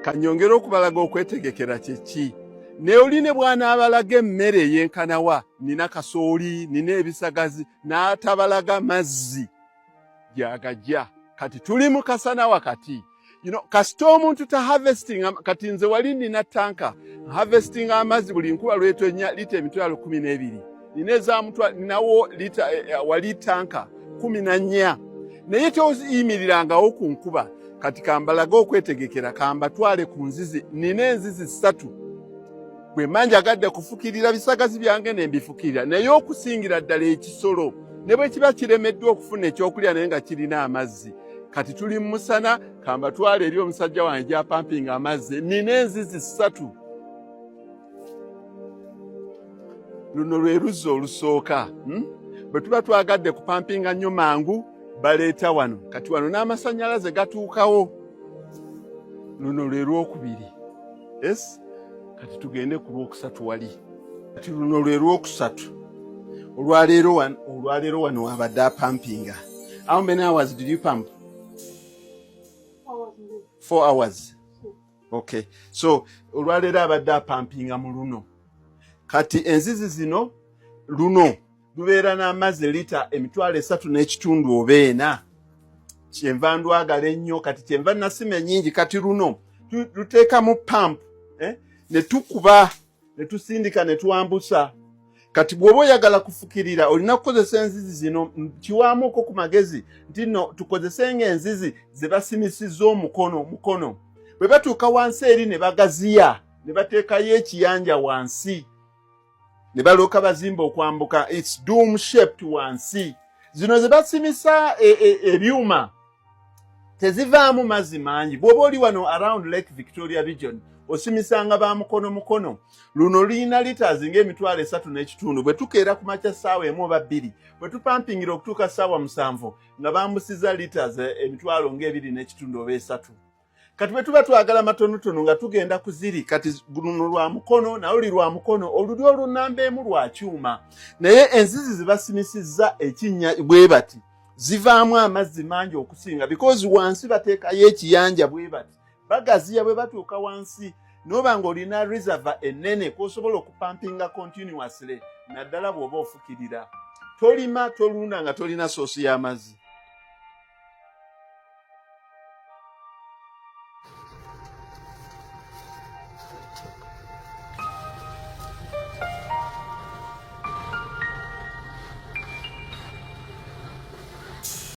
Kanyongera okubalaga okwetegekera kyeki. Ne oline bwana abalaga emmere yenkanawa, nina kasooli, nina ebisagazi, n'atabalaga mazzi gyagajja. Kati tuli mu kasana wakati. Kasita omuntu ta harvesting, kati nze wali nina tanka, harvesting amazzi buli nkuba lwetonya lita emitwalo 12. Nina ezamutwa ninawo lita wali tanka 14. Naye toyimiriranga ku nkuba. Kati kambalaga okwetegekera kambatwale ku nzizi, nina enzizi 3. Bwe manjagadde kufukirira bisagazi byange ne mbifukirira. Naye okusingira ddala ekisolo ne bwe kiba kiremeddwa okufuna ekyokulya naye nga kirina amazzi. Kati tuli musana kambatwale eri omusajja wange gya pumping amazzi, nina enzizi 3. Luno lwe luzzo olusooka. Bwe tuba twagadde ku pumpinga nnyo mangu baleeta wano. Kati wano n'amasannyalaze gatuukawo. Luno lwe lwokubiri. Yes? Kati tugende ku lwokusatu wali. Kati luno lwe lwokusatu. Olwaleero wano wabadde pumpinga. How many hours did you pump? 4 hours. Okay. So olwaleero abadde pumpinga mu luno. Kati enzizi zino luno lubeera n'amazzi lita emitwalo 3.5 oba 4. Kyenva ndwagala ennyo, kati kyenva nasima ennyingi. Kati luno luteeka mu pump, ne tukuba, ne tusindika, ne tuwambusa. Kati bw'oba oyagala kufukirira olina kukozesa enzizi zino. Kiwaamuko ku magezi nti no tukozesenga enzizi ze basimisizza omukono. Bwe batuuka wansi eri ne bagaziya, ne bateekayo ekiyanja wansi, ne balooka bazimba okwambuka. It's dome shaped wansi. Zino ze basimisa ebyuma tezivaamu mazzi mangi. Bw'oba oli wano around Lake Victoria region osimisanga ba mukono. Luno lina liters ng'emitwalo 3.5. Bwe tukeera ku makya ssaawa 1 oba 2, bwe tupampingira okutuuka ssaawa 7 nga bambusiza liters emitwalo 2.5 oba 3. Kati bwe tuba twagala matonotono nga tugenda ku ziri, kati luno lwa mukono na oli lwa mukono, oluli olunamba emu lwa kyuma. Naye enzizi zibasimisizza ekinnya bwe bati zivaamu amazzi mangi okusinga because wansi bateekayo ekiyanja bwe bati. Bagaziya bwe batuuka wansi noba ng'olina reservoir ennene kw'osobola okupampinga continuously naddala bw'oba ofukirira. Tolima tolunda nga tolina soosi y'amazzi.